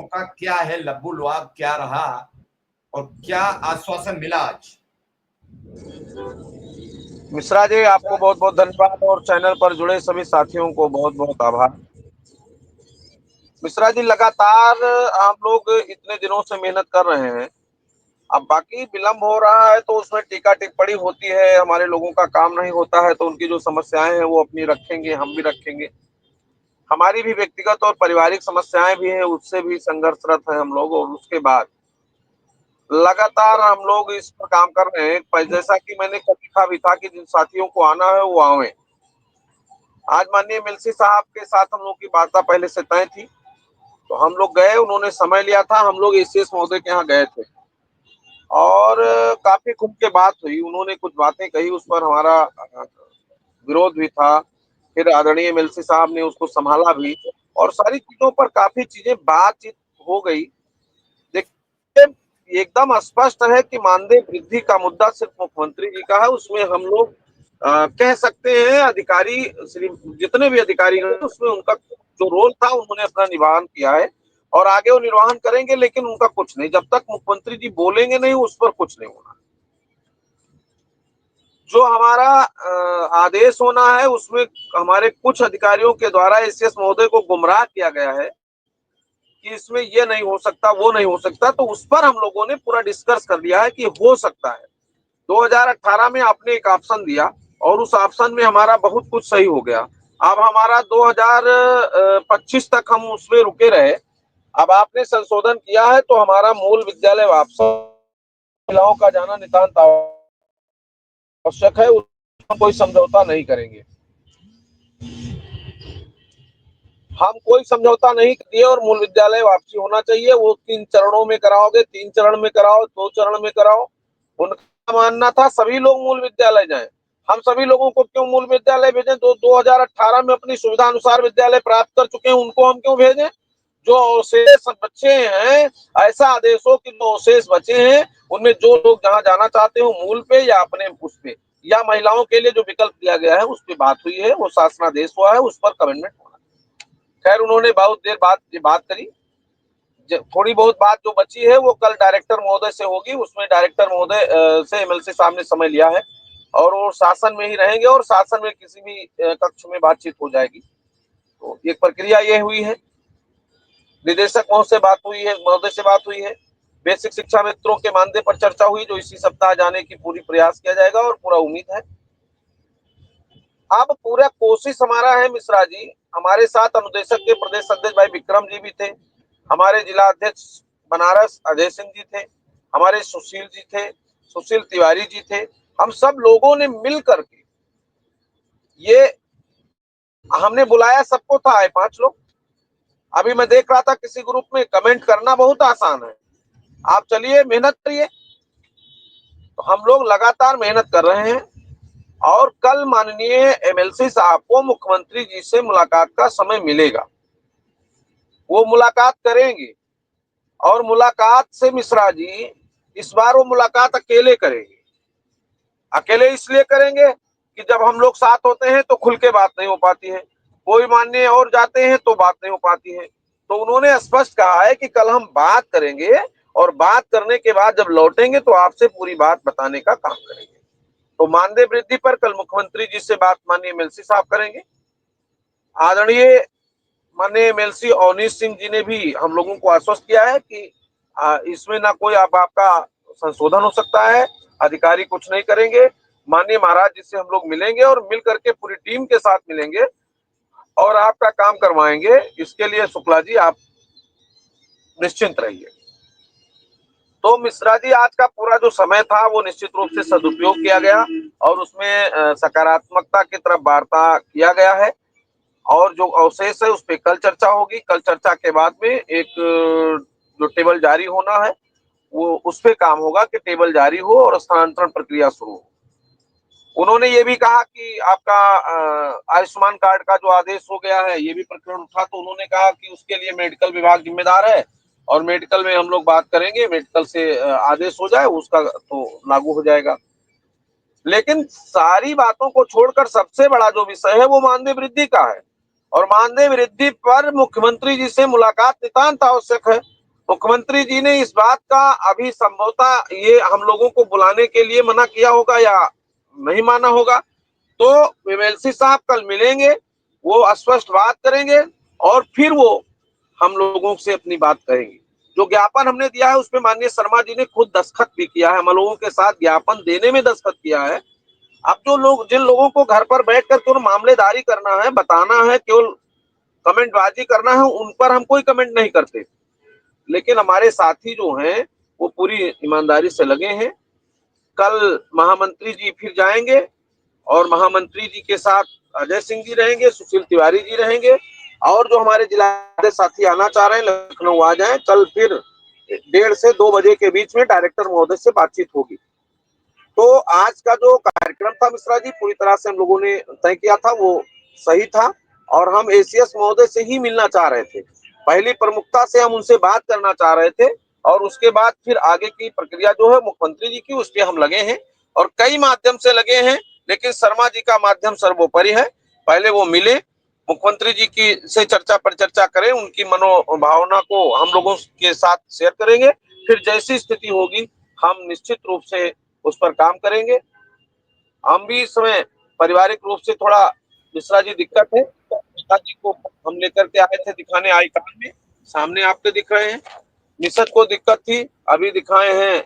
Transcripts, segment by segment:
का क्या है, लब्बू लुआब क्या रहा और क्या आश्वासन मिला आज? मिश्रा जी, आपको बहुत बहुत धन्यवाद और चैनल पर जुड़े सभी साथियों को बहुत बहुत आभार। मिश्रा जी, लगातार हम लोग इतने दिनों से मेहनत कर रहे हैं। अब बाकी विलंब हो रहा है तो उसमें टीका टिप्पणी होती है, हमारे लोगों का काम नहीं होता है तो उनकी जो समस्याएं हैं वो अपनी रखेंगे, हम भी रखेंगे। हमारी भी व्यक्तिगत और पारिवारिक समस्याएं भी हैं, उससे भी संघर्षरत हैं हम लोग। और उसके बाद लगातार हम लोग इस पर काम कर रहे हैं। जैसा कि मैंने कल लिखा भी था कि जिन साथियों को आना है वो आवे। आज माननीय मिल्सी साहब के साथ हम लोग की वार्ता पहले से तय थी, तो हम लोग गए, उन्होंने समय लिया था, हम लोग एसीएस महोदय के यहाँ गए थे और काफी खुल के बात हुई। उन्होंने कुछ बातें कही, उस पर हमारा विरोध भी था, फिर आदरणीय मिल्सी साहब ने उसको संभाला भी और सारी चीजों पर काफी चीजें बातचीत हो गई। देखिए, एकदम स्पष्ट है कि मानदेय वृद्धि का मुद्दा सिर्फ मुख्यमंत्री जी का है। उसमें हम लोग कह सकते हैं अधिकारी जितने भी अधिकारी हैं उसमें उनका जो रोल था उन्होंने अपना निर्वहन किया है और आगे वो निर्वहन करेंगे, लेकिन उनका कुछ नहीं, जब तक मुख्यमंत्री जी बोलेंगे नहीं उस पर कुछ नहीं होना। जो हमारा आदेश होना है उसमें हमारे कुछ अधिकारियों के द्वारा एसीएस महोदय को गुमराह किया गया है कि इसमें ये नहीं हो सकता, वो नहीं हो सकता, तो उस पर हम लोगों ने पूरा डिस्कस कर लिया है कि हो सकता है। 2018 में आपने एक ऑप्शन दिया और उस ऑप्शन में हमारा बहुत कुछ सही हो गया। अब हमारा 2025 तक हम उसमें रुके रहे, अब आपने संशोधन किया है तो हमारा मूल विद्यालय वापस, महिलाओं का जाना नितांत आवश्यक है, उसमें कोई समझौता नहीं करेंगे। हम कोई समझौता नहीं किए और मूल विद्यालय वापसी होना चाहिए। वो 3 चरणों में कराओगे, 3 चरण में कराओ, 2 चरण में कराओ। उनका मानना था सभी लोग मूल विद्यालय जाएं। हम सभी लोगों को क्यों मूल विद्यालय भेजें? 2018 में अपनी सुविधा अनुसार विद्यालय प्राप्त कर चुके हैं उनको हम क्यों भेजें? जो शेष बच्चे हैं, ऐसा आदेश हो कि जो शेष बचे हैं उनमें जो लोग जहां जाना चाहते हो मूल पे या अपने उस पे, या महिलाओं के लिए जो विकल्प दिया गया है उस पर बात हुई है, वो शासनादेश हुआ है, उस पर कमेंटमेंट होना। खैर, उन्होंने बहुत देर बाद ये बात करी। थोड़ी बहुत बात जो बची है वो कल डायरेक्टर महोदय से होगी, उसमें डायरेक्टर महोदय से एमएलसी साहब ने समय लिया है और वो शासन में ही रहेंगे और शासन में किसी भी कक्ष में बातचीत हो जाएगी। तो एक प्रक्रिया ये हुई है। निदेशक महोदय से बात हुई है। बेसिक शिक्षा मित्रों के मानदेय पर चर्चा हुई जो इसी सप्ताह जाने की पूरी प्रयास किया जाएगा और पूरा उम्मीद है। अब पूरा कोशिश हमारा है मिश्रा जी, हमारे साथ अनुदेशक के प्रदेश अध्यक्ष भाई विक्रम जी भी थे, हमारे जिला अध्यक्ष बनारस अजय सिंह जी थे, हमारे सुशील जी थे, सुशील तिवारी जी थे। हम सब लोगों ने मिल करके ये हमने बुलाया, सबको था 5 लोग। अभी मैं देख रहा था किसी ग्रुप में कमेंट करना बहुत आसान है, आप चलिए मेहनत करिए। तो हम लोग लगातार मेहनत कर रहे हैं और कल माननीय एमएलसी साहब को मुख्यमंत्री जी से मुलाकात का समय मिलेगा, वो मुलाकात करेंगे। और मुलाकात से मिश्रा जी इस बार वो मुलाकात अकेले करेंगे। अकेले इसलिए करेंगे कि जब हम लोग साथ होते हैं तो खुल के बात नहीं हो पाती है, कोई माननीय और जाते हैं तो बात नहीं हो पाती है। तो उन्होंने स्पष्ट कहा है कि कल हम बात करेंगे और बात करने के बाद जब लौटेंगे तो आपसे पूरी बात बताने का काम करेंगे। तो मानदेय वृद्धि पर कल मुख्यमंत्री जी से बात माननीय एमएलसी साहब करेंगे। आदरणीय माननीय एमएलसी अवनीश सिंह जी ने भी हम लोगों को आश्वस्त किया है कि इसमें ना कोई आपका संशोधन हो सकता है, अधिकारी कुछ नहीं करेंगे। माननीय महाराज जी से हम लोग मिलेंगे और मिल करके पूरी टीम के साथ मिलेंगे और आपका काम करवाएंगे। इसके लिए शुक्ला जी आप निश्चिंत रहिए। तो मिश्रा जी, आज का पूरा जो समय था वो निश्चित रूप से सदुपयोग किया गया और उसमें सकारात्मकता की तरफ वार्ता किया गया है और जो अवशेष है उस पर कल चर्चा होगी। कल चर्चा के बाद में एक जो टेबल जारी होना है वो उस पे काम होगा कि टेबल जारी हो और स्थानांतरण प्रक्रिया शुरू हो। उन्होंने ये भी कहा कि आपका आयुष्मान कार्ड का जो आदेश हो गया है ये भी प्रकरण उठा, तो उन्होंने कहा कि उसके लिए मेडिकल विभाग जिम्मेदार है और मेडिकल में हम लोग बात करेंगे, मेडिकल से आदेश हो जाए उसका तो लागू हो जाएगा। लेकिन सारी बातों को छोड़कर सबसे बड़ा जो विषय है वो मानदेय वृद्धि का है और मानदेय वृद्धि पर मुख्यमंत्री जी से मुलाकात नितांत आवश्यक है। मुख्यमंत्री जी ने इस बात का अभी संभवतः ये हम लोगों को बुलाने के लिए मना किया होगा या नहीं माना होगा। तो एमएलसी साहब कल मिलेंगे, वो स्पष्ट बात करेंगे और फिर वो हम लोगों से अपनी बात कहेंगे। जो ज्ञापन हमने दिया है उसमें माननीय शर्मा जी ने खुद दस्तखत भी किया है, हम लोगों के साथ ज्ञापन देने में दस्तखत किया है। अब जो लोग, जिन लोगों को घर पर बैठ कर केवल मामलेदारी करना है, बताना है, केवल कमेंटबाजी करना है, उन पर हम कोई कमेंट नहीं करते। लेकिन हमारे साथी जो हैं वो पूरी ईमानदारी से लगे हैं। कल महामंत्री जी फिर जाएंगे और महामंत्री जी के साथ अजय सिंह जी रहेंगे, सुशील तिवारी जी रहेंगे और जो हमारे जिला साथी आना चाह रहे हैं लखनऊ आ जाएं। कल फिर 1:30 से 2 बजे के बीच में डायरेक्टर महोदय से बातचीत होगी। तो आज का जो कार्यक्रम था मिश्रा जी, पूरी तरह से हम लोगों ने तय किया था वो सही था और हम एसीएस महोदय से ही मिलना चाह रहे थे। पहली प्रमुखता से हम उनसे बात करना चाह रहे थे और उसके बाद फिर आगे की प्रक्रिया जो है मुख्यमंत्री जी की, उस पर हम लगे हैं और कई माध्यम से लगे हैं, लेकिन शर्मा जी का माध्यम सर्वोपरि है। पहले वो मिले, मुख्यमंत्री जी की से चर्चा पर चर्चा करें, उनकी मनोभावना को हम लोगों के साथ शेयर करेंगे। फिर जैसी स्थिति होगी हम निश्चित रूप से उस पर काम करेंगे। हम भी इस समय पारिवारिक रूप से थोड़ा मिश्रा जी दिक्कत है, पिताजी को हम लेकर के आए थे दिखाने आई कार में, सामने आपके दिख रहे हैं। निशत को दिक्कत थी, अभी दिखाए हैं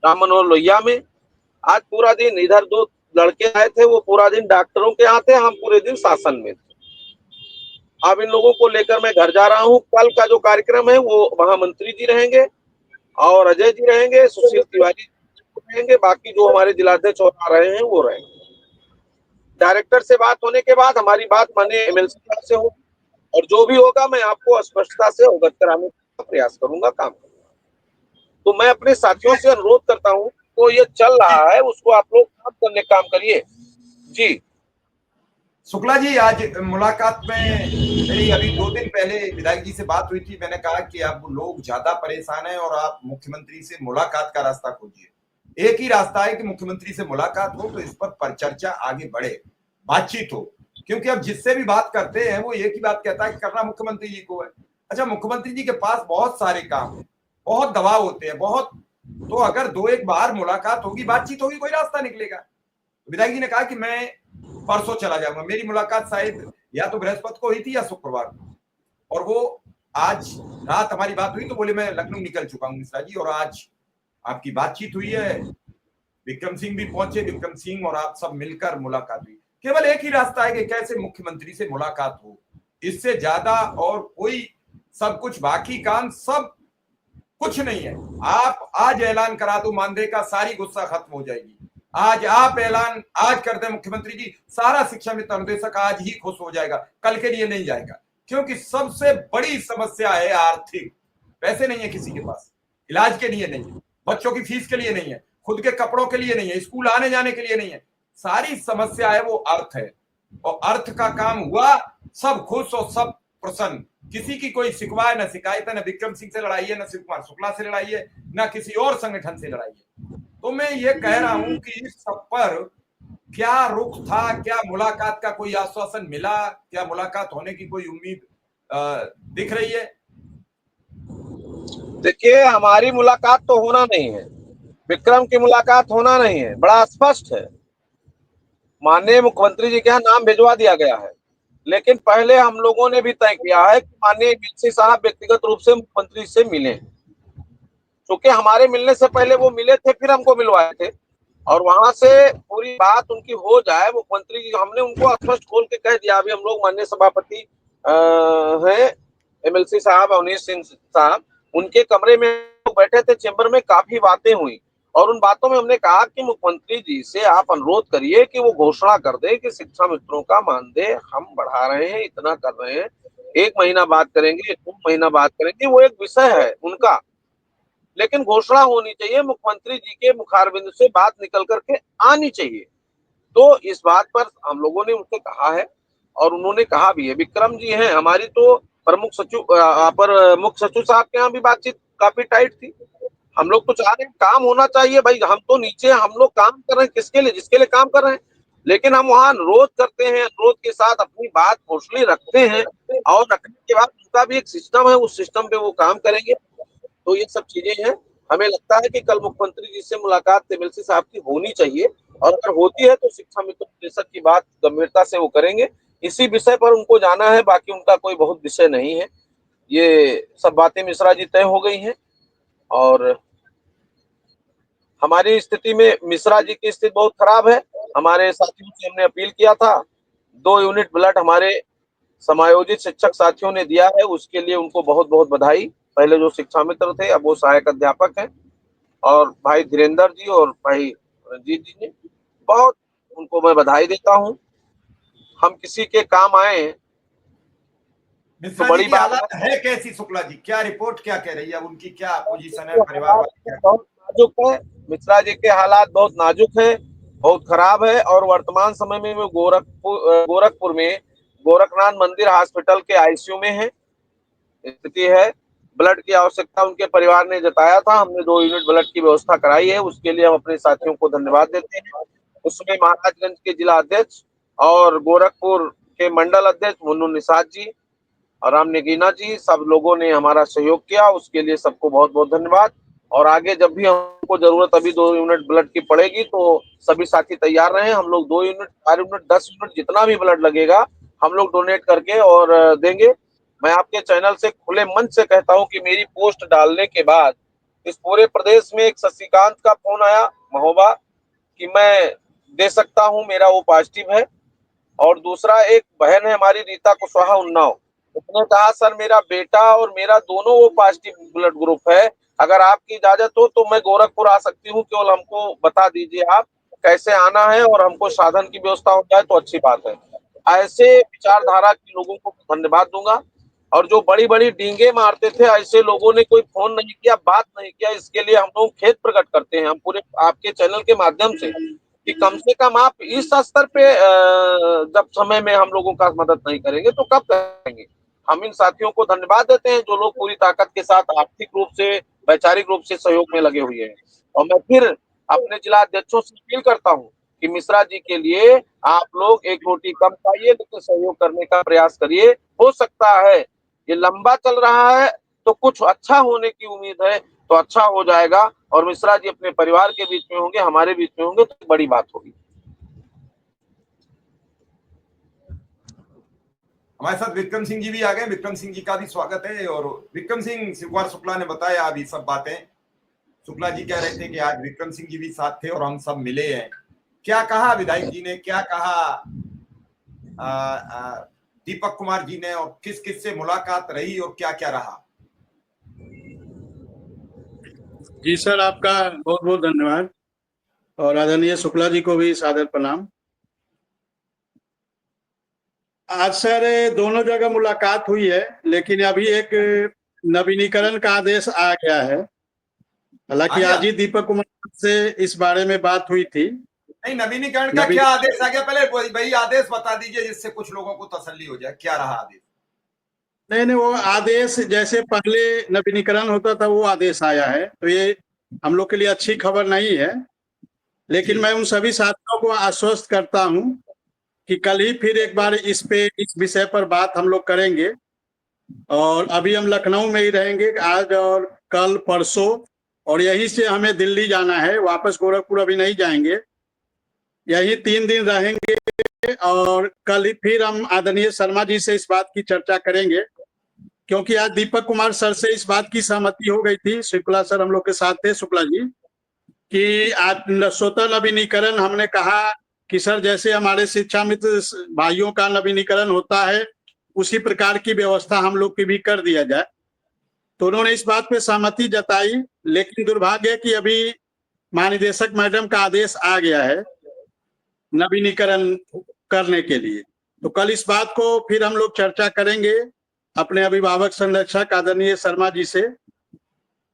राम मनोहर लोहिया में। आज पूरा दिन इधर 2 लड़के आए थे, वो पूरा दिन डॉक्टरों के यहाँ थे, हम पूरे दिन शासन में थे। अब इन लोगों को लेकर मैं घर जा रहा हूँ। कल का जो कार्यक्रम है वो महामंत्री जी रहेंगे और अजय जी रहेंगे, सुशील तिवारी रहेंगे, बाकी जो हमारे जिलाध्यक्ष और आ रहे हैं वो रहेंगे। डायरेक्टर से बात होने के बाद हमारी बात माननीय एमएलसी साहब से होगी और जो भी होगा मैं आपको स्पष्टता से अवगत कराने का प्रयास करूंगा, काम करूंगा। तो मैं अपने साथियों से अनुरोध करता हूँ, तो ये चल रहा है उसको आप लोग काम करने काम करिए जी। शुक्ला जी, आज मुलाकात में मेरी अभी 2 दिन पहले विधायक जी से बात हुई थी। मैंने कहा कि अब लोग ज्यादा परेशान हैं और आप मुख्यमंत्री से मुलाकात का रास्ता खोजिए। एक ही रास्ता है कि मुख्यमंत्री से मुलाकात हो तो इस पर चर्चा आगे बढ़े, बातचीत हो, क्योंकि अब जिससे भी बात करते हैं वो एक ही बात कहता है कि करना मुख्यमंत्री जी को है। अच्छा, मुख्यमंत्री जी के पास बहुत सारे काम है, बहुत दबाव होते हैं, बहुत, तो अगर 2-1 बार मुलाकात होगी, बातचीत होगी, कोई रास्ता निकलेगा। विधायक जी ने कहा कि मैं परसों चला जाऊंगा। मेरी मुलाकात शायद या तो बृहस्पति को हुई थी या शुक्रवार को, और वो आज रात हमारी बात हुई तो बोले मैं लखनऊ निकल चुका हूं मिश्रा जी, और आज आपकी बातचीत हुई है, विक्रम सिंह भी पहुंचे, विक्रम सिंह और आप सब मिलकर मुलाकात हुई। केवल एक ही रास्ता है कि कैसे मुख्यमंत्री से मुलाकात हो, इससे ज्यादा और कोई, सब कुछ बाकी काम सब कुछ नहीं है। आप आज ऐलान करा दो मानदेय का, सारी गुस्सा खत्म हो जाएगी। आज आप ऐलान आज कर दें मुख्यमंत्री जी, सारा शिक्षा मित्र अनुदेशक आज ही खुश हो जाएगा, कल के लिए नहीं जाएगा। क्योंकि सबसे बड़ी समस्या है आर्थिक। पैसे नहीं है किसी के पास, इलाज के लिए नहीं है, बच्चों की फीस के लिए नहीं है, खुद के कपड़ों के लिए नहीं है, स्कूल आने जाने के लिए नहीं है। सारी समस्या है वो अर्थ है, और अर्थ का काम हुआ, सब खुश और सब प्रसन्न। किसी की कोई शिकवा है, न शिकायत है, न विक्रम सिंह से लड़ाई है, न शिव कुमार शुक्ला से लड़ाई है, न किसी और संगठन से लड़ाई है। तो मैं ये कह रहा हूं कि इस सब पर क्या रुख था, क्या मुलाकात का कोई आश्वासन मिला, क्या मुलाकात होने की कोई उम्मीद दिख रही है? देखिए, हमारी मुलाकात तो होना नहीं है, विक्रम की मुलाकात होना नहीं है, बड़ा स्पष्ट है। माननीय मुख्यमंत्री जी के यहाँ नाम भिजवा दिया गया है, लेकिन पहले हम लोगों ने भी तय किया है कि माननीय एमएलसी साहब व्यक्तिगत रूप से मुख्यमंत्री से मिले, क्योंकि हमारे मिलने से पहले वो मिले थे, फिर हमको मिलवाए थे, और वहां से पूरी बात उनकी हो जाए। मुख्यमंत्री जी, हमने उनको स्पष्ट खोल के कह दिया। अभी हम लोग माननीय सभापति हैं एमएलसी साहब अवनीश सिंह साहब, उनके कमरे में बैठे थे, चेंबर में, काफी बातें हुई और उन बातों में हमने कहा कि मुख्यमंत्री जी से आप अनुरोध करिए कि वो घोषणा कर दे कि शिक्षा मित्रों का मानदेय हम बढ़ा रहे हैं, इतना कर रहे हैं, 1 महीना बात करेंगे, 2 महीना बात करेंगे, वो एक विषय है उनका, लेकिन घोषणा होनी चाहिए, मुख्यमंत्री जी के मुखारबिंद से बात निकल करके आनी चाहिए। तो इस बात पर हम लोगों ने उनसे कहा है और उन्होंने कहा भी है। विक्रम जी हैं हमारी, तो प्रमुख सचिव पर मुख्य सचिव साहब के यहाँ भी बातचीत काफी टाइट थी। हम लोग तो चाह रहे हैं काम होना चाहिए भाई, हम तो नीचे हम लोग काम कर रहे हैं किसके लिए, जिसके लिए काम कर रहे हैं, लेकिन हम वहाँ अनुरोध करते हैं, अनुरोध के साथ अपनी बात फोर्सली रखते हैं और रखने के बाद उनका भी एक सिस्टम है, उस सिस्टम पे वो काम करेंगे। तो ये सब चीजें हैं। हमें लगता है कि कल मुख्यमंत्री जी से मुलाकात तेमलसी साहब की होनी चाहिए, और अगर होती है तो शिक्षा मित्र परिषद की बात गंभीरता से वो करेंगे। इसी विषय पर उनको जाना है, बाकी उनका कोई बहुत विषय नहीं है। ये सब बातें मिश्रा जी तय हो गई हैं, और हमारी स्थिति में मिश्रा जी की स्थिति बहुत खराब है। हमारे साथियों से हमने अपील किया था, 2 यूनिट ब्लड हमारे समायोजित शिक्षक साथियों ने दिया है, उसके लिए उनको बहुत बहुत बधाई। पहले जो शिक्षा मित्र थे, अब वो सहायक अध्यापक हैं, और भाई धीरेन्द्र जी और भाई रंजीत जी ने, बहुत उनको मैं बधाई देता हूँ। हम किसी के काम आए तो मिश्रा जी बड़ी की बात हालत है कैसी? शुक्ला जी, क्या रिपोर्ट क्या कह रही है? अब उनकी क्या पोजीशन है? है। परिवार हालात वाले क्या? बहुत नाजुक है, मिश्रा जी के हालात बहुत नाजुक है, बहुत खराब है। और वर्तमान समय में वो गोरखपुर में गोरखनाथ मंदिर हॉस्पिटल के आईसीयू में है, स्थिति है। ब्लड की आवश्यकता उनके परिवार ने जताया था, हमने 2 यूनिट ब्लड की व्यवस्था कराई है, उसके लिए हम अपने साथियों को धन्यवाद देते हैं। उसमें महाराजगंज के जिला अध्यक्ष और गोरखपुर के मंडल अध्यक्ष मुन्नू निषाद जी और राम नगीना जी, सब लोगों ने हमारा सहयोग किया, उसके लिए सबको बहुत बहुत धन्यवाद। और आगे जब भी हमको जरूरत अभी 2 यूनिट ब्लड की पड़ेगी तो सभी साथी तैयार रहे। हम लोग 2 यूनिट, 4 यूनिट, 10 यूनिट, जितना भी ब्लड लगेगा हम लोग डोनेट करके और देंगे। मैं आपके चैनल से खुले मन से कहता हूं कि मेरी पोस्ट डालने के बाद इस पूरे प्रदेश में एक शशिकांत का फोन आया महोबा कि मैं दे सकता हूं, मेरा वो पॉजिटिव है। और दूसरा एक बहन है हमारी रीता कुशवाहा उन्नाव, उसने कहा सर मेरा बेटा और मेरा दोनों वो पॉजिटिव ब्लड ग्रुप है, अगर आपकी इजाजत हो तो मैं गोरखपुर आ सकती हूँ, केवल हमको बता दीजिए आप कैसे आना है, और हमको साधन की व्यवस्था हो जाए तो अच्छी बात है। ऐसे विचारधारा के लोगों को धन्यवाद दूंगा। और जो बड़ी बड़ी डींगे मारते थे, ऐसे लोगों ने कोई फोन नहीं किया, बात नहीं किया, इसके लिए हम लोग खेद प्रकट करते हैं हम पूरे आपके चैनल के माध्यम से कि कम से कम आप इस स्तर पे जब समय में हम लोगों का मदद नहीं करेंगे तो कब करेंगे। हम इन साथियों को धन्यवाद देते हैं जो लोग पूरी ताकत के साथ आर्थिक रूप से, वैचारिक रूप से सहयोग में लगे हुए हैं। और मैं फिर अपने जिला अध्यक्षों से अपील करता हूँ कि मिश्रा जी के लिए आप लोग एक रोटी कम खाइए, लेकिन सहयोग करने का प्रयास करिए। हो सकता है ये लंबा चल रहा है तो कुछ अच्छा होने की उम्मीद है, तो अच्छा हो जाएगा। और मिश्रा जी अपने परिवार के बीच में होंगे, हमारे बीच में होंगे, तो बड़ी बात होगी। हमारे साथ विक्रम सिंह जी भी आ गए। विक्रम सिंह जी का भी स्वागत है। और विक्रम सिंह, शिवकुमार शुक्ला ने बताया अभी सब बातें। शुक्ला जी कह रहे थे कि आज विक्रम सिंह जी भी साथ थे और हम सब मिले हैं। क्या कहा विधायक जी ने, क्या कहा दीपक कुमार जी ने, और किस किस से मुलाकात रही और क्या क्या रहा? जी सर, आपका बहुत बहुत धन्यवाद, और आदरणीय शुक्ला जी को भी सादर प्रणाम। आज सर दोनों जगह मुलाकात हुई है, लेकिन अभी एक नवीनीकरण का आदेश आ गया है। हालांकि आज ही दीपक कुमार से इस बारे में बात हुई थी। नहीं, नवीनीकरण का क्या आदेश आ गया? पहले वही आदेश बता दीजिए जिससे कुछ लोगों को तसल्ली हो जाए। क्या रहा आदेश? नहीं, वो आदेश जैसे पहले नवीनीकरण होता था वो आदेश आया है, तो ये हम लोग के लिए अच्छी खबर नहीं है। लेकिन मैं उन सभी साथियों को आश्वस्त करता हूं कि कल ही फिर एक बार इस विषय पर बात हम लोग करेंगे। और अभी हम लखनऊ में ही रहेंगे आज और कल परसों, और यहीं से हमें दिल्ली जाना है, वापस गोरखपुर अभी नहीं जाएंगे, यही 3 दिन रहेंगे। और कल ही फिर हम आदरणीय शर्मा जी से इस बात की चर्चा करेंगे, क्योंकि आज दीपक कुमार सर से इस बात की सहमति हो गई थी, शुक्ला सर हम लोग के साथ थे, शुक्ला जी, कि आज स्वतः नवीनीकरण हमने कहा कि सर जैसे हमारे शिक्षा मित्र भाइयों का नवीनीकरण होता है उसी प्रकार की व्यवस्था हम लोग की भी कर दिया जाए। तो उन्होंने इस बात पे सहमति जताई, लेकिन दुर्भाग्य है कि अभी महानिदेशक मैडम का आदेश आ गया है नवीनीकरण करने के लिए। तो कल इस बात को फिर हम लोग चर्चा करेंगे अपने अभिभावक संरक्षक आदरणीय शर्मा जी से,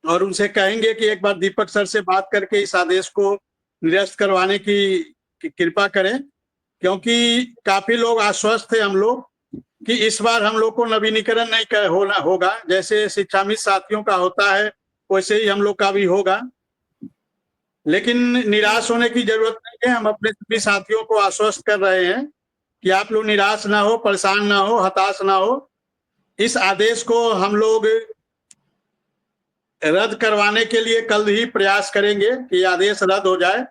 और उनसे कहेंगे कि एक बार दीपक सर से बात करके इस आदेश को निरस्त करवाने की कृपा करें, क्योंकि काफी लोग आश्वस्त थे हम लोग कि इस बार हम लोग को नवीनीकरण नहीं होना होगा, जैसे शिक्षामित्र साथियों का होता है वैसे ही हम लोग का भी होगा। लेकिन निराश होने की जरूरत नहीं है, हम अपने सभी साथियों को आश्वस्त कर रहे हैं कि आप लोग निराश ना हो, परेशान ना हो, हताश ना हो। इस आदेश को हम लोग रद्द करवाने के लिए कल ही प्रयास करेंगे कि आदेश रद्द हो जाए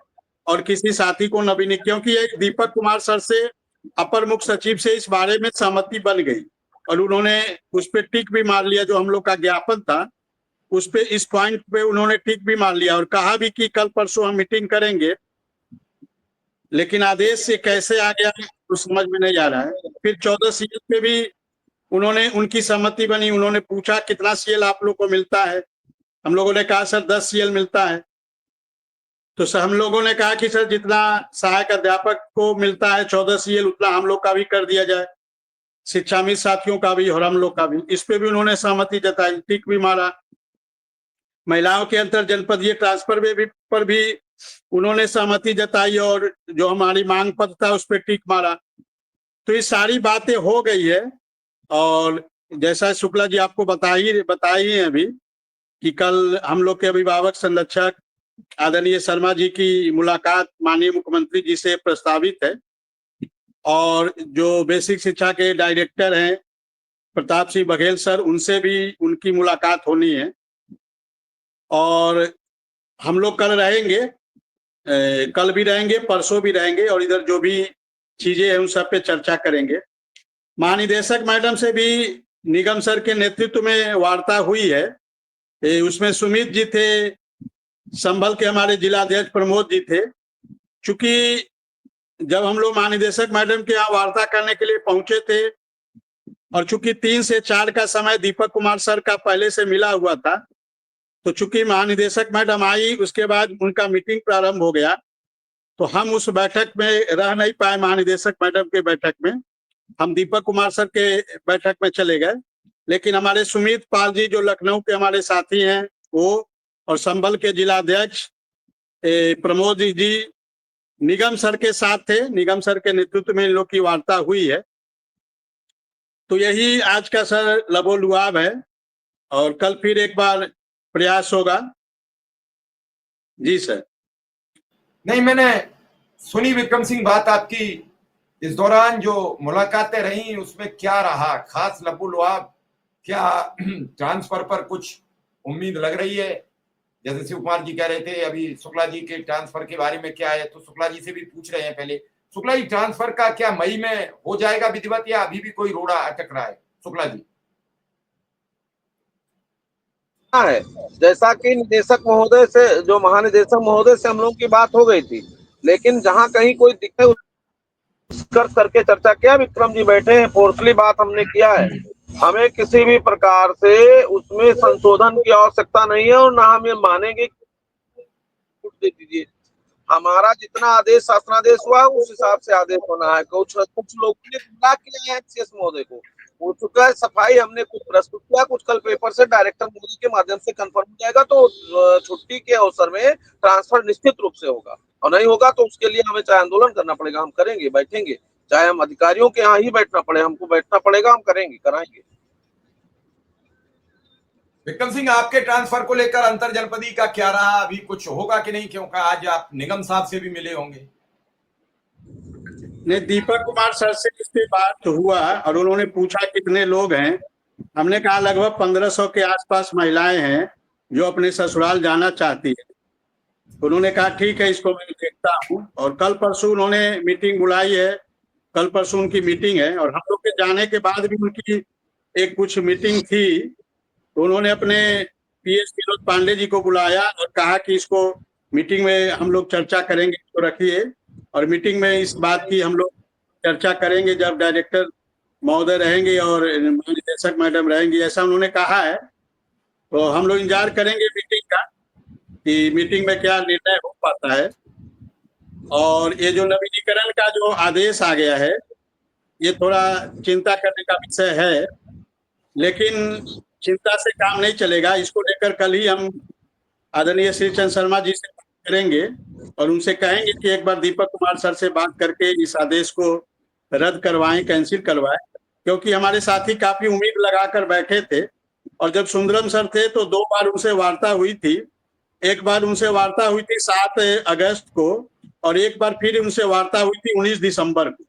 और किसी साथी को नवीनीकरण, क्योंकि ये दीपक कुमार सर से अपर मुख्य सचिव से इस बारे में सहमति बन गई और उन्होंने उस पर टिक भी मार लिया। जो हम लोग का ज्ञापन था उस पे, इस पॉइंट पे उन्होंने टिक भी मार लिया और कहा भी कि कल परसों हम मीटिंग करेंगे। लेकिन आदेश से कैसे आ गया तो समझ में नहीं आ रहा है। फिर 14 सीएल पे भी उन्होंने, उनकी सहमति बनी। उन्होंने पूछा कितना सीएल आप लोग को मिलता है, हम लोगों ने कहा सर 10 सीएल मिलता है। तो सर हम लोगों ने कहा कि सर जितना सहायक अध्यापक को मिलता है 14 सीएल, उतना हम लोग का भी कर दिया जाए, शिक्षामित्र साथियों का भी और हम लोग का भी। इस पे भी उन्होंने सहमति जताई, टिक भी मारा। महिलाओं के अंतर जनपदीय ट्रांसफर पर भी उन्होंने सहमति जताई और जो हमारी मांग पत्र था उस पर टिक मारा। तो ये सारी बातें हो गई है। और जैसा शुक्ला जी आपको बताई है अभी कि कल हम लोग के अभिभावक संरक्षक आदरणीय शर्मा जी की मुलाकात माननीय मुख्यमंत्री जी से प्रस्तावित है और जो बेसिक शिक्षा के डायरेक्टर हैं प्रताप सिंह बघेल सर, उनसे भी उनकी मुलाकात होनी है। और हम लोग कल रहेंगे, कल भी रहेंगे, परसों भी रहेंगे और इधर जो भी चीजें हैं उन सब पे चर्चा करेंगे। महानिदेशक मैडम से भी निगम सर के नेतृत्व में वार्ता हुई है। उसमें सुमित जी थे, संभल के हमारे जिलाध्यक्ष प्रमोद जी थे। चूंकि जब हम लोग महानिदेशक मैडम के यहाँ वार्ता करने के लिए पहुंचे थे और चूंकि 3 से 4 का समय दीपक कुमार सर का पहले से मिला हुआ था, तो चूंकि महानिदेशक मैडम आई उसके बाद उनका मीटिंग प्रारंभ हो गया, तो हम उस बैठक में रह नहीं पाए। महानिदेशक मैडम के बैठक में हम दीपक कुमार सर के बैठक में चले गए। लेकिन हमारे सुमित पाल जी जो लखनऊ के हमारे साथी हैं वो, और संभल के जिलाध्यक्ष प्रमोद जी निगम सर के साथ थे। निगम सर के नेतृत्व में इन लोग की वार्ता हुई है। तो यही आज का सर लबोलुआब है और कल फिर एक बार प्रयास होगा। जी सर। नहीं, मैंने सुनी विक्रम सिंह बात आपकी। इस दौरान जो मुलाकातें रही उसमें क्या रहा खास लबोलुआब? क्या ट्रांसफर पर कुछ उम्मीद लग रही है? जैसे शिव कुमार जी कह रहे थे अभी शुक्ला जी के ट्रांसफर के बारे में क्या है, तो शुक्ला जी से भी पूछ रहे हैं। पहले शुक्ला जी, ट्रांसफर का क्या मई में हो जाएगा विधिवत या अभी भी कोई रोड़ा अटक रहा है? शुक्ला जी। है जैसा कि निदेशक महोदय से, जो महानिदेशक महोदय से हम लोग की बात हो गई थी, लेकिन जहां कहीं कोई दिक्कत कर करके चर्चा किया। विक्रम जी बैठे हैं, फोर्सली बात हमने किया है। हमें किसी भी प्रकार से उसमें संशोधन की आवश्यकता नहीं है और ना हम ये मानेंगे दे दीजिए। हमारा जितना आदेश शासनादेश हुआ है उस हिसाब से आदेश होना है। कुछ लोगों ने गुमराह किया है सीएस महोदय को, हो चुका है सफाई, हमने कुछ प्रस्तुत किया, कुछ कल पेपर से डायरेक्टर मोदी के माध्यम से कंफर्म हो जाएगा। तो छुट्टी के अवसर में ट्रांसफर निश्चित रूप से होगा और नहीं होगा तो उसके लिए हमें चाहे आंदोलन करना पड़ेगा, हम करेंगे, बैठेंगे, चाहे हम अधिकारियों के यहाँ ही बैठना पड़े, हमको बैठना पड़ेगा, हम करेंगे, कराएंगे। विक्रम सिंह, आपके ट्रांसफर को लेकर अंतर जनपदी का क्या रहा? अभी कुछ होगा कि नहीं, क्योंकि आज आप निगम साहब से भी मिले होंगे। नहीं, दीपक कुमार सर से इस पे बात हुआ और उन्होंने पूछा कितने लोग हैं। हमने कहा लगभग 1500 के आसपास महिलाएं हैं जो अपने ससुराल जाना चाहती है। उन्होंने कहा ठीक है, इसको मैं देखता हूँ। और कल परसों उन्होंने मीटिंग बुलाई है, कल परसों उनकी मीटिंग है। और हम लोग के जाने के बाद भी उनकी एक कुछ मीटिंग थी, तो उन्होंने अपने पीएस विनोद पांडे जी को बुलाया और कहा कि इसको मीटिंग में हम लोग चर्चा करेंगे, इसको रखिए। और मीटिंग में इस बात की हम लोग चर्चा करेंगे जब डायरेक्टर महोदय रहेंगे और महानिदेशक मैडम रहेंगी, ऐसा उन्होंने कहा है। तो हम लोग इंतजार करेंगे मीटिंग का कि मीटिंग में क्या निर्णय हो पाता है। और ये जो नवीनीकरण का जो आदेश आ गया है ये थोड़ा चिंता करने का विषय है, लेकिन चिंता से काम नहीं चलेगा। इसको लेकर कल ही हम आदरणीय श्री चंद्र शर्मा जी से बात करेंगे और उनसे कहेंगे कि एक बार दीपक कुमार सर से बात करके इस आदेश को रद्द करवाएं, कैंसिल करवाएं। क्योंकि हमारे साथी काफी उम्मीद लगाकर बैठे थे और जब सुंदरम सर थे तो 2 बार उनसे वार्ता हुई थी। एक बार उनसे वार्ता हुई थी 7 अगस्त को और एक बार फिर उनसे वार्ता हुई थी 19 दिसंबर को।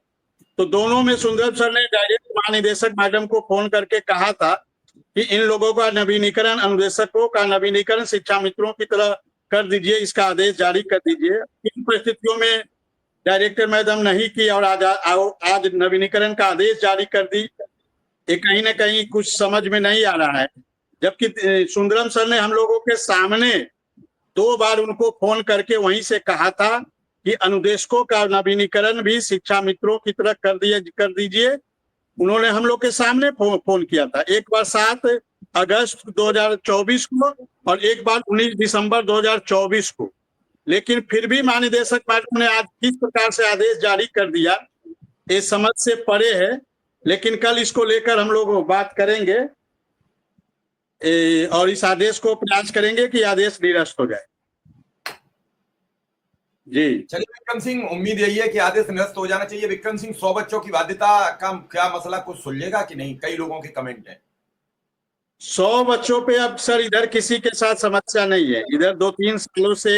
तो दोनों में सुंदरम सर ने डायरेक्ट महानिदेशक मैडम को फोन करके कहा था कि इन लोगों का नवीनीकरण, अनुदेशकों का नवीनीकरण शिक्षा मित्रों की तरह कर दीजिए, इसका आदेश जारी कर दीजिए। इन परिस्थितियों में डायरेक्टर मैडम नहीं की और आज नवीनीकरण का आदेश जारी कर दी, ये कहीं ना कहीं कुछ समझ में नहीं आ रहा है। जबकि सुंदरम सर ने हम लोगों के सामने 2 बार उनको फोन करके वहीं से कहा था कि अनुदेशकों का नवीनीकरण भी शिक्षा मित्रों की तरह कर दीजिए। उन्होंने हम लोग के सामने फोन किया था, एक बार 7 अगस्त 2024 को और एक बार 19 दिसंबर 2024 को। लेकिन फिर भी महानिदेशक मैडम ने आज किस प्रकार से आदेश जारी कर दिया, ये समझ से परे है। लेकिन कल इसको लेकर हम लोग बात करेंगे और इस आदेश को प्रयास करेंगे कि आदेश निरस्त हो जाए। जी चलिए विक्रम सिंह, उम्मीद यही है कि आदेश निरस्त हो जाना चाहिए। विक्रम सिंह, 100 बच्चों की बाध्यता का क्या मसला कुछ सुलझेगा कि नहीं? कई लोगों के कमेंट है। 100 बच्चों पे अब सर इधर किसी के साथ समस्या नहीं है। इधर 2-3 सालों से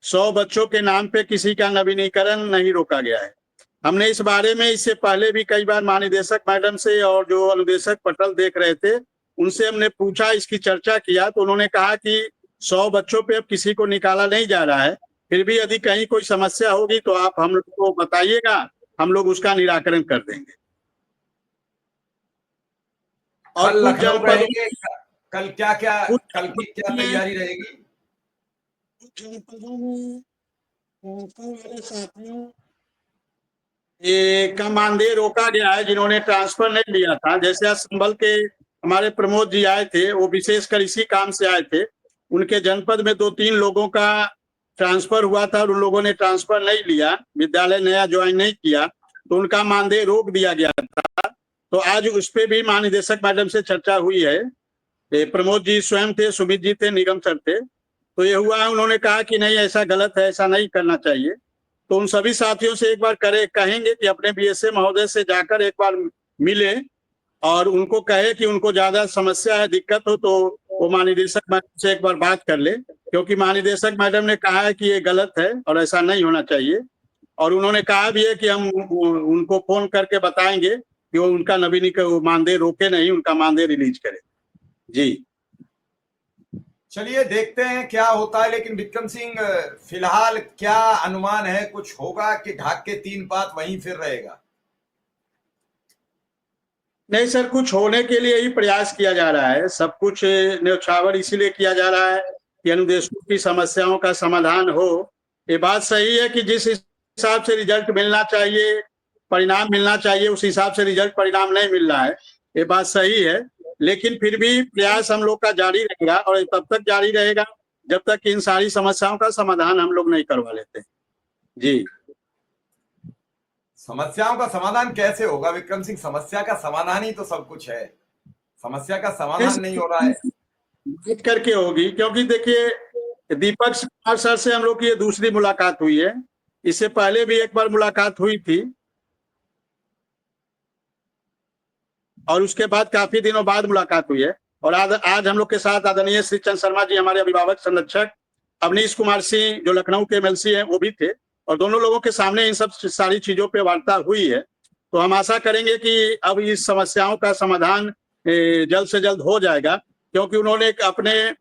100 बच्चों के नाम पे किसी का नवीनीकरण नहीं रोका गया है। हमने इस बारे में इससे पहले भी कई बार महानिदेशक मैडम से और जो अनुदेशक पटल देख रहे थे उनसे हमने पूछा, इसकी चर्चा किया, तो उन्होंने कहा कि 100 बच्चों पे अब किसी को निकाला नहीं जा रहा है। फिर भी यदि कहीं कोई समस्या होगी तो आप हम लोग को बताइएगा, हम लोग उसका निराकरण कर देंगे। और कल कुछ लखनऊ जनपदों रहेंगे, कल कल की क्या तैयारी रहेगी? जनपदों में हमारे साथियों ये का मानदेय रोका गया है जिन्होंने ट्रांसफर नहीं लिया था। जैसे आज संभल के हमारे प्रमोद जी आए थे, वो विशेषकर इसी काम से आए थे। उनके जनपद में 2-3 लोगों का ट्रांसफर हुआ था और उन लोगों ने ट्रांसफर नहीं लिया, विद्यालय नया ज्वाइन नहीं किया, तो उनका मानदेय रोक दिया गया था। तो आज उस पर भी महानिदेशक मैडम से चर्चा हुई है। प्रमोद जी स्वयं थे, सुमित जी थे, निगम सर थे। तो ये हुआ है, उन्होंने कहा कि नहीं ऐसा गलत है, ऐसा नहीं करना चाहिए। तो उन सभी साथियों से एक बार कहेंगे कि अपने बीएसए महोदय से जाकर एक बार मिले और उनको कहे कि उनको ज्यादा समस्या है, दिक्कत हो तो वो महानिदेशक मैडम से एक बार बात कर ले, क्योंकि महानिदेशक मैडम ने कहा है कि ये गलत है और ऐसा नहीं होना चाहिए। और उन्होंने कहा भी है कि हम उनको फोन करके बताएंगे कि वो उनका नवीनीकरण मानदेय रोके नहीं, उनका मानदेय रिलीज करे। जी चलिए देखते हैं क्या होता है। लेकिन विक्रम सिंह, फिलहाल क्या अनुमान है, कुछ होगा कि ढाक के 3 पात वहीं फिर रहेगा? नहीं सर, कुछ होने के लिए ही प्रयास किया जा रहा है। सब कुछ न्यौछावर इसीलिए किया जा रहा है कि अनुदेशकों की समस्याओं का समाधान हो। ये बात सही है कि जिस हिसाब से रिजल्ट मिलना चाहिए, परिणाम मिलना चाहिए, उस हिसाब से रिजल्ट परिणाम नहीं मिल रहा है, ये बात सही है। लेकिन फिर भी प्रयास हम लोग का जारी रहेगा और तब तक जारी रहेगा जब तक इन सारी समस्याओं का समाधान हम लोग नहीं करवा लेते। जी समस्याओं का समाधान कैसे होगा विक्रम सिंह? समस्या का समाधान ही तो सब कुछ है, समस्या का समाधान नहीं हो रहा है। बात करके होगी, क्योंकि देखिए दीपक कुमार सर से हम लोग की ये दूसरी मुलाकात हुई है। इससे पहले भी एक बार मुलाकात हुई थी और उसके बाद काफी दिनों बाद मुलाकात हुई है। और आज हम लोग के साथ आदरणीय श्री चंद शर्मा जी, हमारे अभिभावक संरक्षक, अवनीश कुमार सिंह जो लखनऊ के एमएलसी हैं वो भी थे, और दोनों लोगों के सामने इन सब सारी चीजों पे वार्ता हुई है। तो हम आशा करेंगे कि अब इस समस्याओं का समाधान जल्द से जल्द हो जाएगा, क्योंकि उन्होंने अपने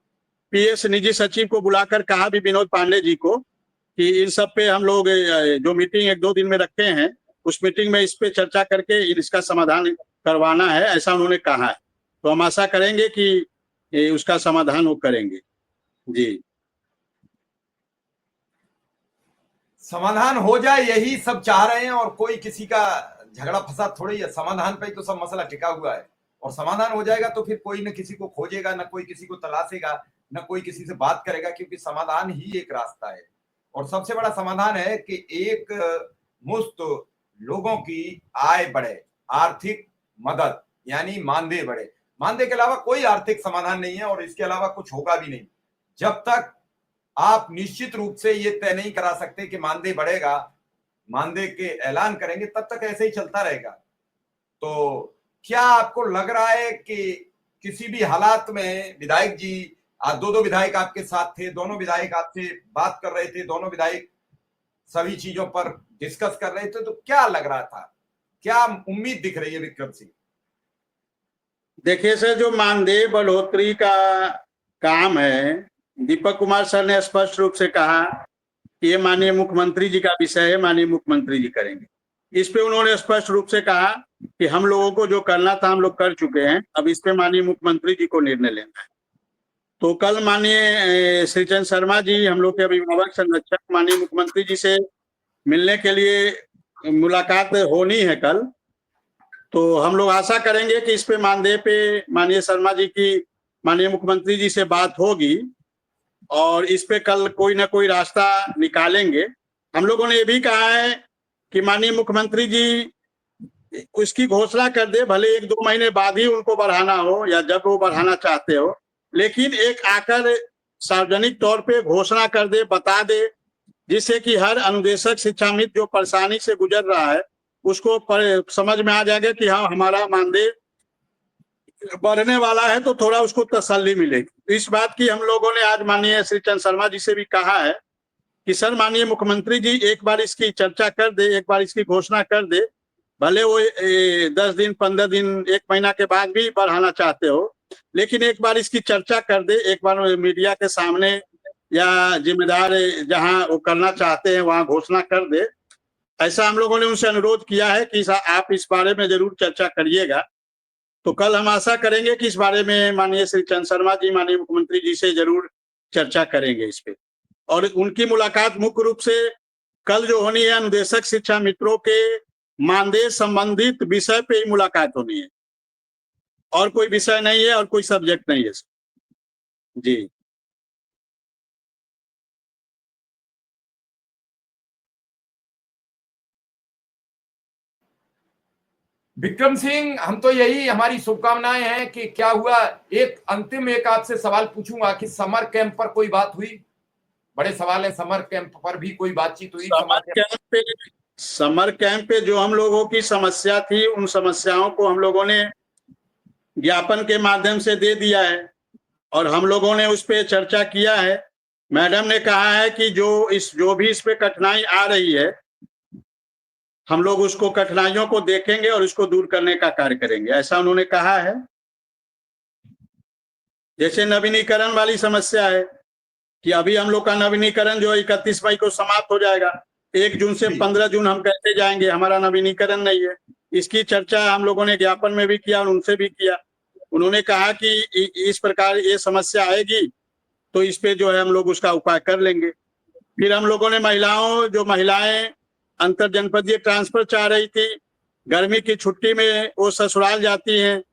पीएस निजी सचिव को बुलाकर कहा भी, विनोद पांडे जी को, कि इन सब पे हम लोग जो मीटिंग 1-2 दिन में रखे हैं उस मीटिंग में इस पे चर्चा करके इसका समाधान करवाना है, ऐसा उन्होंने कहा है। तो हम आशा करेंगे कि उसका समाधान वो करेंगे। जी समाधान हो जाए यही सब चाह रहे हैं, और कोई किसी का झगड़ा फसाद थोड़ी है। समाधान पे ही तो सब मसला टिका हुआ है, और समाधान हो जाएगा तो फिर कोई न किसी को खोजेगा, न कोई किसी को तलाशेगा, न कोई किसी से बात करेगा, क्योंकि समाधान ही एक रास्ता है। और सबसे बड़ा समाधान है कि एक मुश्त लोगों की आय बढ़े, आर्थिक मदद यानी मानदेय बढ़े। मानदेय के अलावा कोई आर्थिक समाधान नहीं है और इसके अलावा कुछ होगा भी नहीं। जब तक आप निश्चित रूप से ये तय नहीं करा सकते कि मानदेय बढ़ेगा, मानदेय के ऐलान करेंगे, तब तक ऐसे ही चलता रहेगा। तो क्या आपको लग रहा है कि किसी भी हालात में विधायक जी, आज 2 विधायक आपके साथ थे, दोनों विधायक आपसे बात कर रहे थे, दोनों विधायक सभी चीजों पर डिस्कस कर रहे थे, तो क्या लग रहा था, क्या उम्मीद दिख रही है विक्रम सिंह? देखिए सर, जो मानदेय बढ़ोतरी का काम है, दीपक कुमार सर ने स्पष्ट रूप से कहा कि ये माननीय मुख्यमंत्री जी का विषय है, माननीय मुख्यमंत्री जी करेंगे। इस पे उन्होंने स्पष्ट रूप से कहा कि हम लोगों को जो करना था हम लोग कर चुके हैं, अब इस पे माननीय मुख्यमंत्री जी को निर्णय लेना है। तो कल माननीय श्रीचंद शर्मा जी, हम लोग के अभिभावक संरक्षक, माननीय मुख्यमंत्री जी से मिलने के लिए मुलाकात होनी है कल। तो हम लोग आशा करेंगे कि इस पे मानदेय पे माननीय शर्मा जी की माननीय मुख्यमंत्री जी से बात होगी और इस पे कल कोई ना कोई रास्ता निकालेंगे। हम लोगों ने ये भी कहा है कि माननीय मुख्यमंत्री जी उसकी घोषणा कर दे, भले 1-2 महीने बाद ही उनको बढ़ाना हो या जब वो बढ़ाना चाहते हो, लेकिन एक आकर सार्वजनिक तौर पे घोषणा कर दे, बता दे, जिससे कि हर अनुदेशक शिक्षामित्र जो परेशानी से गुजर रहा है उसको समझ में आ जाएगा कि हाँ, हमारा मानदेय बढ़ने वाला है, तो थोड़ा उसको तसल्ली मिलेगी। इस बात की हम लोगों ने आज माननीय श्री चंद शर्मा जी से भी कहा है कि सर, माननीय मुख्यमंत्री जी एक बार इसकी चर्चा कर दे, एक बार इसकी घोषणा कर दे, भले वो 10 दिन, 15 दिन, 1 महीना के बाद भी बढ़ाना चाहते हो, लेकिन एक बार इसकी चर्चा कर दे, एक बार मीडिया के सामने या जिम्मेदार जहां वो करना चाहते हैं वहां घोषणा कर दे। ऐसा हम लोगों ने उनसे अनुरोध किया है कि आप इस बारे में जरूर चर्चा करिएगा। तो कल हम आशा करेंगे कि इस बारे में माननीय श्री चंद शर्मा जी माननीय मुख्यमंत्री जी से जरूर चर्चा करेंगे इस पे। और उनकी मुलाकात मुख्य रूप से कल जो होनी है, अनुदेशक शिक्षा मित्रों के मानदेय संबंधित विषय पे ही मुलाकात होनी है, और कोई विषय नहीं है और कोई सब्जेक्ट नहीं है जी। विक्रम सिंह, हम तो यही हमारी शुभकामनाएं हैं कि क्या हुआ। एक आपसे सवाल पूछूंगा कि समर कैंप पर कोई बात हुई? बड़े सवाल है, समर कैंप पर भी कोई बातचीत हुई? समर कैंप पे जो हम लोगों की समस्या थी, उन समस्याओं को हम लोगों ने ज्ञापन के माध्यम से दे दिया है और हम लोगों ने उस पे चर्चा किया है। मैडम ने कहा है कि जो भी इस पे कठिनाई आ रही है, हम लोग उसको कठिनाइयों को देखेंगे और उसको दूर करने का कार्य करेंगे, ऐसा उन्होंने कहा है। जैसे नवीनीकरण वाली समस्या है कि अभी हम लोग का नवीनीकरण जो 31 मई को समाप्त हो जाएगा, 1 जून से 15 जून हम कैसे जाएंगे, हमारा नवीनीकरण नहीं है। इसकी चर्चा हम लोगों ने ज्ञापन में भी किया और उनसे भी किया। उन्होंने कहा कि इस प्रकार ये समस्या आएगी तो इस पे जो है हम लोग उसका उपाय कर लेंगे। फिर हम लोगों ने महिलाएं अंतर जनपदीय ट्रांसफर चाह रही थी, गर्मी की छुट्टी में वो ससुराल जाती हैं,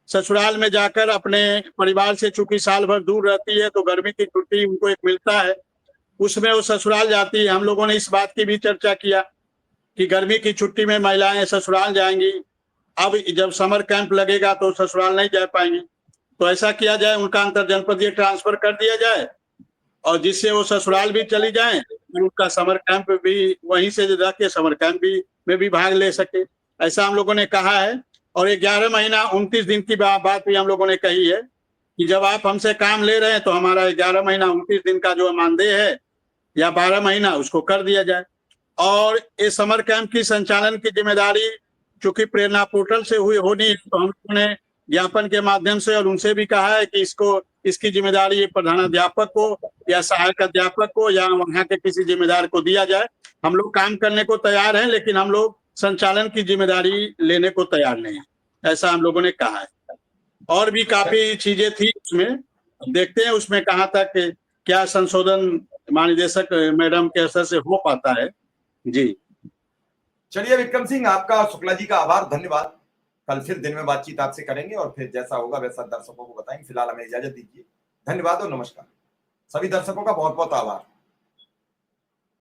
ससुराल में जाकर अपने परिवार से चूंकि साल भर दूर रहती है तो गर्मी की छुट्टी उनको एक मिलता है, उसमें वो ससुराल जाती है। हम लोगों ने इस बात की भी चर्चा किया कि गर्मी की छुट्टी में महिलाएं ससुराल जाएंगी, अब जब समर कैंप लगेगा तो ससुराल नहीं जा पाएंगी, तो ऐसा किया जाए, उनका अंतर जनपदीय ट्रांसफर कर दिया जाए और जिससे वो ससुराल भी चली जाएं और उनका समर कैंप भी वहीं से रह के समर कैंप भी में भी भाग ले सके, ऐसा हम लोगों ने कहा है। और 11 महीना 29 दिन की बात भी हम लोगों ने कही है कि जब आप हमसे काम ले रहे हैं तो हमारा 11 महीना 29 दिन का जो मानदेय है या 12 महीना उसको कर दिया जाए। और इस समर कैंप की संचालन की जिम्मेदारी चूंकि प्रेरणा पोर्टल से होनी है, तो हम लोगों ने ज्ञापन के माध्यम से और उनसे भी कहा है कि इसकी जिम्मेदारी प्रधानाध्यापक को या सहायक अध्यापक को या वहां के किसी जिम्मेदार को दिया जाए। हम लोग काम करने को तैयार हैं, लेकिन हम लोग संचालन की जिम्मेदारी लेने को तैयार नहीं है, ऐसा हम लोगों ने कहा है। और भी काफी चीजें थी उसमें, देखते हैं उसमें कहाँ तक क्या संशोधन महानिदेशक मैडम के असर से हो पाता है जी। चलिए विक्रम सिंह, आपका और शुक्ला जी का आभार, धन्यवाद। कल फिर दिन में बातचीत आपसे करेंगे और फिर जैसा होगा वैसा दर्शकों को बताएंगे। फिलहाल हमें इजाजत दीजिए, धन्यवाद और नमस्कार। सभी दर्शकों का बहुत बहुत आभार।